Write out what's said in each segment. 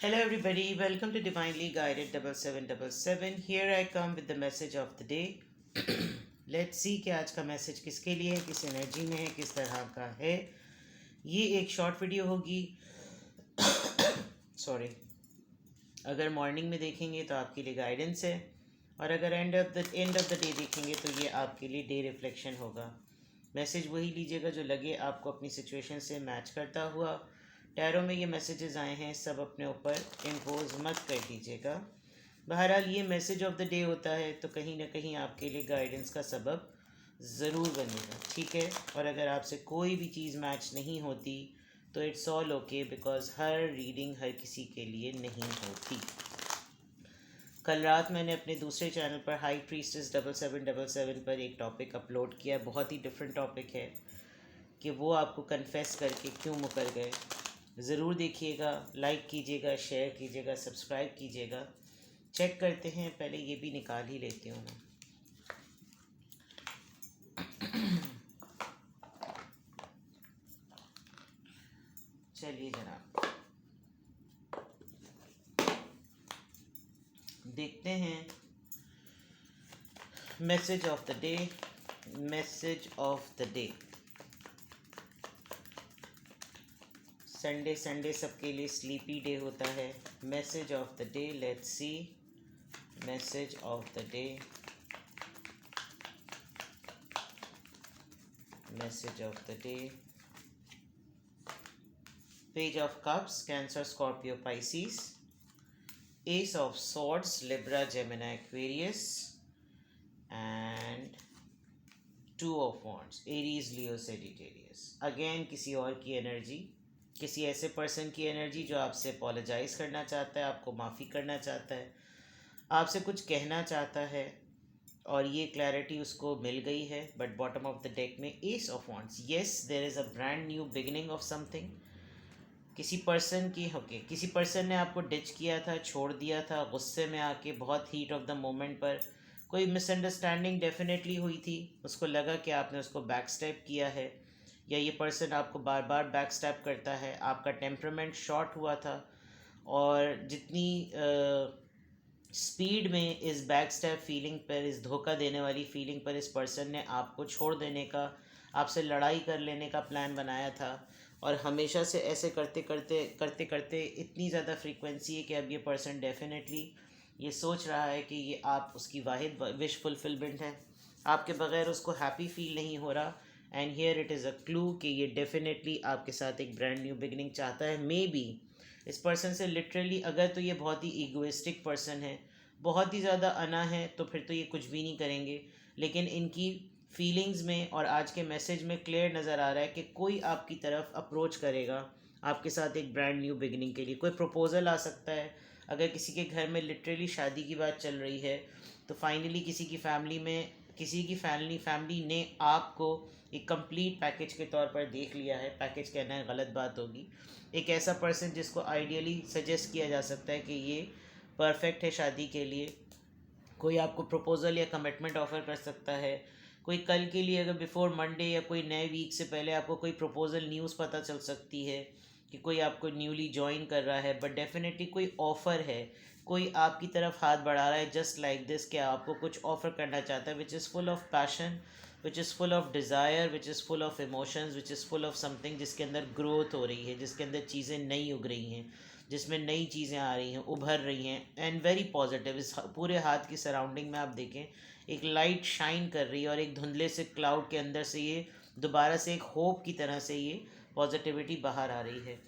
Hello, everybody. Welcome to Divinely Guided 7777. Here I come with the message of the day. Let's see कि आज का message किसके लिए है, किस एनर्जी में है, किस तरह का है. ये एक शॉर्ट वीडियो होगी. सॉरी. अगर मॉर्निंग में देखेंगे तो आपके लिए गाइडेंस है, और अगर एंड ऑफ द डे देखेंगे तो ये आपके लिए डे रिफ्लेक्शन होगा. मैसेज वही लीजिएगा जो लगे आपको अपनी सिचुएशन से मैच करता हुआ. टैरो में ये मैसेजेस आए हैं, सब अपने ऊपर इम्पोज मत कर दीजिएगा. बहरहाल ये मैसेज ऑफ द डे होता है तो कहीं ना कहीं आपके लिए गाइडेंस का सबब ज़रूर बनेगा, ठीक है. और अगर आपसे कोई भी चीज़ मैच नहीं होती तो इट्स ऑल ओके, बिकॉज हर रीडिंग हर किसी के लिए नहीं होती. कल रात मैंने अपने दूसरे चैनल पर हाई प्रीस्टेस 7777 पर एक टॉपिक अपलोड किया. बहुत ही डिफरेंट टॉपिक है कि वो आपको कन्फेस करके क्यों मुकर गए. ज़रूर देखिएगा, लाइक कीजिएगा, शेयर कीजिएगा, सब्सक्राइब कीजिएगा. चेक करते हैं, पहले ये भी निकाल ही लेती हूँ मैं. चलिए जनाब, देखते हैं message of the day. Message of the day. Sunday सबके लिए स्लीपी डे होता है. Message of the day, let's see. Message of the day. Message of the day. Page of cups, cancer, Scorpio, Pisces. S of swords, Libra, Gemini, Aquarius. And two of wands, Aries, Leo, Sagittarius. Again किसी और की energy, किसी ऐसे person की energy जो आपसे apologise करना चाहता है, आपको माफ़ी करना चाहता है, आपसे कुछ कहना चाहता है, और ये क्लैरिटी उसको मिल गई है. But bottom of the deck में ace of wands. Yes, there is a brand new beginning of something. किसी पर्सन की किसी पर्सन ने आपको डिच किया था, छोड़ दिया था गुस्से में आके, बहुत हीट ऑफ द मोमेंट पर. कोई मिसअंडरस्टैंडिंग डेफिनेटली हुई थी, उसको लगा कि आपने उसको बैक स्टेप किया है, या ये पर्सन आपको बार बार बैक स्टेप करता है. आपका टेम्परामेंट शॉर्ट हुआ था, और जितनी स्पीड में इस बैक स्टेप फीलिंग पर, इस धोखा देने वाली फीलिंग पर इस पर्सन ने आपको छोड़ देने का, आपसे लड़ाई कर लेने का प्लान बनाया था. और हमेशा से ऐसे करते करते करते करते इतनी ज़्यादा फ्रीक्वेंसी है कि अब ये पर्सन डेफिनेटली ये सोच रहा है कि ये आप उसकी वाहिद विश फुलफिलमेंट है. आपके बगैर उसको हैप्पी फील नहीं हो रहा. And here it is a clue कि ये डेफिनेटली आपके साथ एक ब्रांड न्यू बिगनिंग चाहता है. मे बी इस पर्सन से लिटरली, अगर तो ये बहुत ही ईगोइस्टिक पर्सन है, बहुत ही ज़्यादा अना है, तो फिर तो ये कुछ भी नहीं करेंगे. लेकिन इनकी फीलिंग्स में और आज के मैसेज में क्लियर नज़र आ रहा है कि कोई आपकी तरफ अप्रोच करेगा आपके साथ एक ब्रांड न्यू बिगनिंग के लिए. कोई प्रपोज़ल आ सकता है. अगर किसी के घर में लिटरली शादी की बात चल रही है, तो फाइनली किसी की फैमिली में, किसी की फैमिली ने आपको एक कंप्लीट पैकेज के तौर पर देख लिया है. पैकेज कहना है गलत बात होगी. एक ऐसा पर्सन जिसको आइडियली सजेस्ट किया जा सकता है कि ये परफेक्ट है शादी के लिए. कोई आपको प्रपोज़ल या कमिटमेंट ऑफ़र कर सकता है. कोई कल के लिए, अगर बिफोर मंडे या कोई नए वीक से पहले आपको कोई प्रपोज़ल न्यूज़ पता चल सकती है कि कोई आपको न्यूली ज्वाइन कर रहा है. बट डेफिनेटली कोई ऑफ़र है, कोई आपकी तरफ हाथ बढ़ा रहा है जस्ट लाइक दिस, कि आपको कुछ ऑफ़र करना चाहता है, which is full of passion, which is full of desire, which is full of emotions, which is full of something जिसके अंदर ग्रोथ हो रही है, जिसके अंदर चीज़ें नई उग रही हैं, जिसमें नई चीज़ें आ रही हैं, उभर रही हैं. And very positive. इस पूरे हाथ की सराउंडिंग में आप देखें, एक लाइट शाइन कर रही है, और एक धुंधले से क्लाउड के अंदर से ये दोबारा से एक होप की तरह से ये पॉजिटिविटी बाहर आ रही है.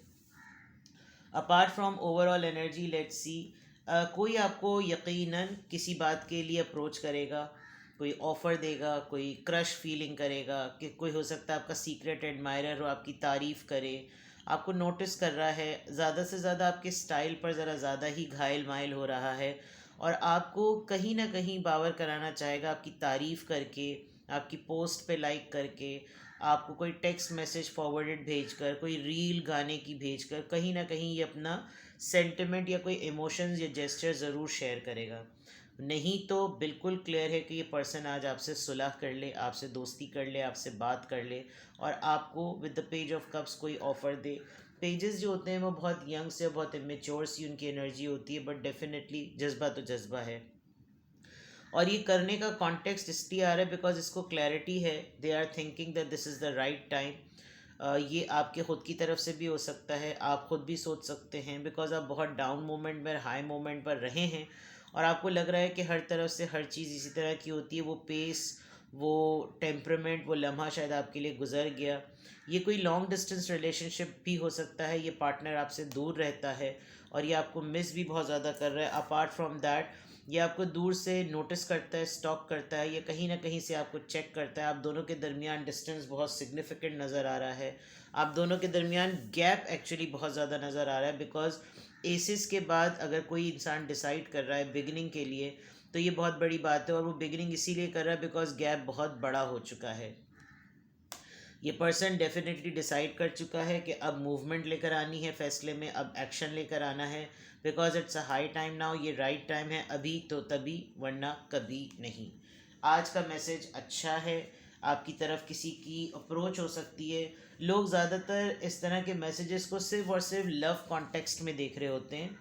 Apart from overall energy, let's see. कोई आपको यकीनन किसी बात के लिए अप्रोच करेगा, कोई ऑफ़र देगा, कोई क्रश फीलिंग करेगा, कि कोई हो सकता है आपका सीक्रेट एडमायरर हो, आपकी तारीफ़ करे, आपको नोटिस कर रहा है, ज़्यादा से ज़्यादा आपके स्टाइल पर ज़रा ज़्यादा ही घायल मायल हो रहा है, और आपको कहीं ना कहीं बावर कराना चाहेगा आपकी तारीफ़ करके, आपकी पोस्ट पे लाइक करके, आपको कोई टेक्स्ट मैसेज फॉरवर्डेड भेजकर, कोई रील गाने की भेजकर, कहीं ना कहीं ये अपना सेंटिमेंट या कोई इमोशंस या जेस्चर ज़रूर शेयर करेगा. नहीं तो बिल्कुल क्लियर है कि ये पर्सन आज आपसे सुलह कर ले, आपसे दोस्ती कर ले, आपसे बात कर ले, और आपको with the page of cups कोई ऑफ़र दे. पेजेस जो होते हैं वो बहुत यंग से बहुत इमेच्योर सी उनकी एनर्जी होती है, बट डेफिनेटली जज्बा तो जज्बा है। और ये करने का कॉन्टेक्स्ट इसलिए आ रहा है बिकॉज इसको क्लैरिटी है, they are thinking that this is the right time. ये आपके ख़ुद की तरफ से भी हो सकता है, आप ख़ुद भी सोच सकते हैं बिकॉज आप बहुत डाउन मोमेंट में हाई मोमेंट पर रहे हैं और आपको लग रहा है कि हर तरफ से हर चीज़ इसी तरह की होती है, वो पेस, वो टेम्परामेंट, वो लम्हा शायद आपके लिए गुजर गया। ये कोई लॉन्ग डिस्टेंस रिलेशनशिप भी हो सकता है, ये पार्टनर आपसे दूर रहता है और ये आपको मिस भी बहुत ज़्यादा कर रहा है। अपार्ट फ्रॉम दैट ये आपको दूर से नोटिस करता है, स्टॉक करता है, ये कहीं ना कहीं से आपको चेक करता है। आप दोनों के दरमियान डिस्टेंस बहुत सिग्निफिकेंट नज़र आ रहा है, आप दोनों के दरमियान गैप एक्चुअली बहुत ज़्यादा नज़र आ रहा है बिकॉज एसिस के बाद अगर कोई इंसान डिसाइड कर रहा है बिगिनिंग के लिए तो ये बहुत बड़ी बात है, और वो बिगिनिंग इसीलिए कर रहा है बिकॉज गैप बहुत बड़ा हो चुका है। ये पर्सन डेफिनेटली डिसाइड कर चुका है कि अब मूवमेंट लेकर आनी है फैसले में, अब एक्शन लेकर आना है because it's a high time now, ये राइट टाइम है, अभी तो तभी वरना कभी नहीं। आज का मैसेज अच्छा है, आपकी तरफ किसी की अप्रोच हो सकती है। लोग ज़्यादातर इस तरह के मैसेजेस को सिर्फ और सिर्फ लव कॉन्टेक्स्ट में देख रहे होते हैं।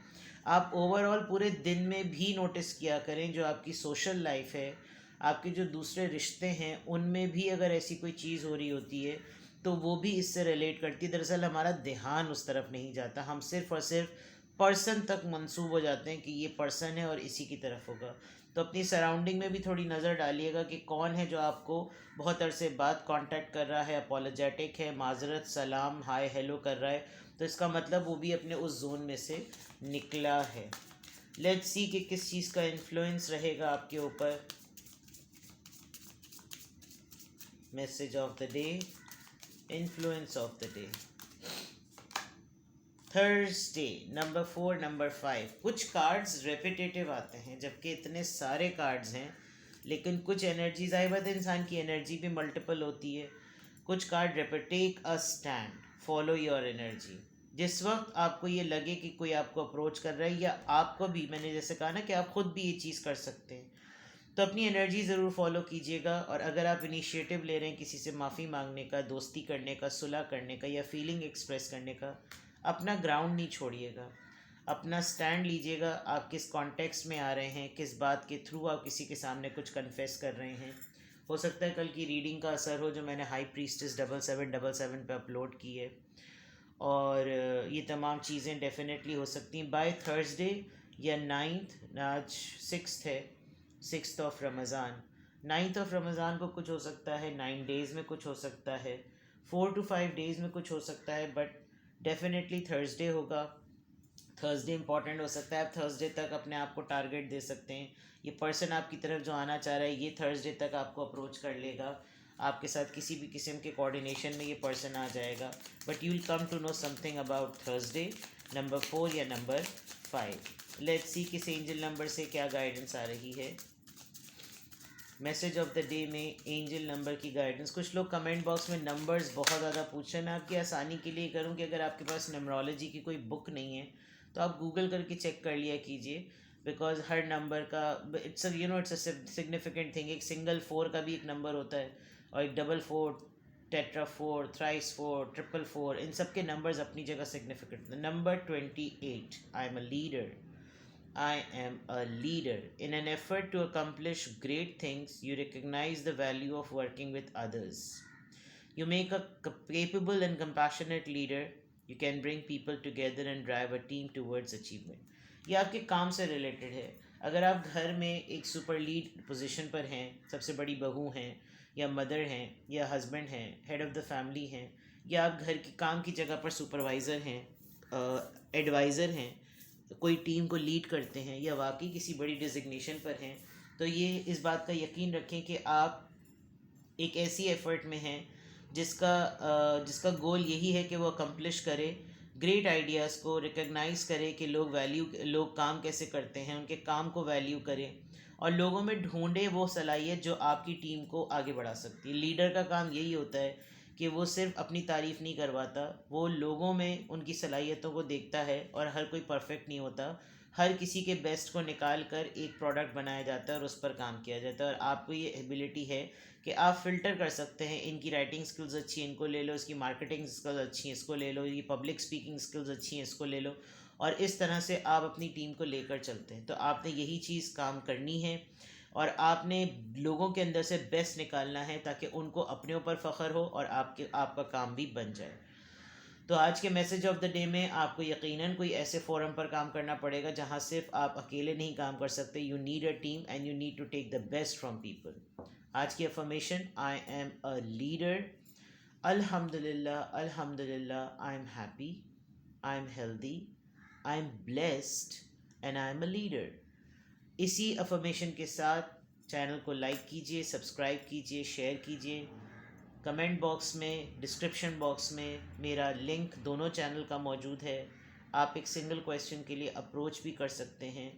आप ओवरऑल पूरे दिन में भी नोटिस किया करें, जो आपकी सोशल लाइफ है, आपके जो दूसरे रिश्ते हैं, उनमें भी अगर ऐसी कोई चीज़ हो रही होती है तो वो भी इससे रिलेट करती है। दरअसल हमारा ध्यान उस तरफ नहीं जाता, हम सिर्फ और सिर्फ पर्सन तक मंसूब हो जाते हैं कि ये पर्सन है और इसी की तरफ होगा। तो अपनी सराउंडिंग में भी थोड़ी नज़र डालिएगा कि कौन है जो आपको बहुत अरसे बाद कांटेक्ट कर रहा है, अपोलोजेटिक है, माजरत, सलाम, हाय, हेलो कर रहा है, तो इसका मतलब वो भी अपने उस जोन में से निकला है। लेट्स सी कि किस चीज़ का इन्फ्लुएंस रहेगा आपके ऊपर। Message of the day, influence of the day, Thursday, number 4, number 5। कुछ कार्ड्स रेपिटेटिव आते हैं जबकि इतने सारे कार्ड्स हैं, लेकिन कुछ एनर्जीज, आई बात इंसान की एनर्जी भी मल्टीपल होती है। कुछ card repeat, take a stand, follow your energy. जिस वक्त आपको ये लगे कि कोई आपको अप्रोच कर रहा है, या आपको भी, मैंने जैसे कहा ना कि आप खुद भी ये चीज़ कर सकते हैं, तो अपनी एनर्जी ज़रूर फॉलो कीजिएगा। और अगर आप इनिशिएटिव ले रहे हैं किसी से माफ़ी मांगने का, दोस्ती करने का, सुलह करने का या फीलिंग एक्सप्रेस करने का, अपना ग्राउंड नहीं छोड़िएगा, अपना स्टैंड लीजिएगा। आप किस कॉन्टेक्स्ट में आ रहे हैं, किस बात के थ्रू आप किसी के सामने कुछ कन्फेस कर रहे हैं। हो सकता है कल की रीडिंग का असर हो जो मैंने हाई प्रीस्टेस 7777 पे अपलोड की है, और ये तमाम चीज़ें डेफिनेटली हो सकती हैं बाय थर्सडे या 9th, आज 6th है, 6th of Ramzan. 9th of Ramzan को कुछ हो सकता है, 9 डेज़ में कुछ हो सकता है, 4 to 5 डेज़ में कुछ हो सकता है, बट डेफिनेटली थर्सडे होगा। थर्सडे इंपॉर्टेंट हो सकता है, आप थर्सडे तक अपने आप को टारगेट दे सकते हैं। ये पर्सन आपकी तरफ जो आना चाह रहा है, ये थर्सडे तक आपको अप्रोच कर लेगा, आपके साथ किसी भी किस्म के कोऑर्डिनेशन में ये पर्सन आ जाएगा, but you will come to know something about Thursday, number 4 या नंबर 5। लेट्स सी किस एंजल नंबर से क्या गाइडेंस आ रही है। मैसेज ऑफ द डे में एंजल नंबर की गाइडेंस। कुछ लोग कमेंट बॉक्स में नंबर्स बहुत ज़्यादा पूछ रहे हैं, मैं आपकी आसानी के लिए करूं कि अगर आपके पास न्यूमरोलॉजी की कोई बुक नहीं है तो आप गूगल करके चेक कर लिया कीजिए, बिकॉज हर नंबर का it's it's a significant thing. एक सिंगल 4 का भी एक नंबर होता है, और एक डबल 4, टेट्रा 4, थ्राइस 4, ट्रिपल 4, इन सब के नंबर्स अपनी जगह significant. Number 28, I am a leader, I am a leader. In an effort to accomplish great things, you recognize the value of working with others. You make a capable and compassionate leader. You can bring people together and drive a team towards achievement. ये आपके काम से related है। अगर आप घर में एक सुपर लीड पोजीशन पर हैं, सबसे बड़ी बहू हैं, या मदर हैं, या हस्बैंड हैं, हेड ऑफ़ द फैमिली हैं, या आप घर की काम की जगह पर सुपरवाइज़र हैं, एडवाइज़र हैं, कोई टीम को लीड करते हैं, या वाकई किसी बड़ी डिजिग्नेशन पर हैं, तो ये इस बात का यकीन रखें कि आप एक ऐसी एफ़र्ट में हैं जिसका गोल यही है कि वो अकम्प्लिश करे, ग्रेट आइडियाज़ को रिकग्नाइज़ करे कि लोग काम कैसे करते हैं, उनके काम को वैल्यू करें, और लोगों में ढूंढे वो सलाहियत जो आपकी टीम को आगे बढ़ा सकती है। लीडर का काम यही होता है कि वो सिर्फ अपनी तारीफ़ नहीं करवाता, वो लोगों में उनकी सलाहियतों को देखता है। और हर कोई परफेक्ट नहीं होता, हर किसी के बेस्ट को निकाल कर एक प्रोडक्ट बनाया जाता है और उस पर काम किया जाता है। और आपको ये एबिलिटी है कि आप फ़िल्टर कर सकते हैं, इनकी राइटिंग स्किल्स अच्छी हैं इनको ले लो, इसकी मार्केटिंग स्किल्स अच्छी हैं इसको ले लो, ये पब्लिक स्पीकिंग स्किल्स अच्छी हैं इसको ले लो। और इस तरह से आप अपनी टीम को लेकर चलते हैं। तो आपने यही चीज़ काम करनी है और आपने लोगों के अंदर से बेस्ट निकालना है ताकि उनको अपने ऊपर फ़ख्र हो और आपका काम भी बन जाए। तो आज के मैसेज ऑफ द डे में आपको यकीनन कोई ऐसे फोरम पर काम करना पड़ेगा जहाँ सिर्फ आप अकेले नहीं काम कर सकते। You need a team and you need to take the best from people. आज की affirmation, I am a leader. अल्हम्दुलिल्लाह, अल्हम्दुलिल्लाह, I am happy, I am healthy, I am blessed and I am a leader. इसी affirmation के साथ channel को like कीजिए, subscribe कीजिए, शेयर कीजिए। कमेंट बॉक्स में, डिस्क्रिप्शन बॉक्स में मेरा लिंक दोनों चैनल का मौजूद है। आप एक सिंगल क्वेश्चन के लिए अप्रोच भी कर सकते हैं।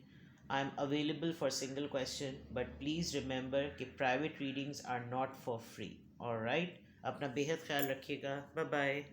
I am available for single question, but please remember कि private readings are not for free. Alright, अपना बेहद ख्याल रखिएगा। Bye bye.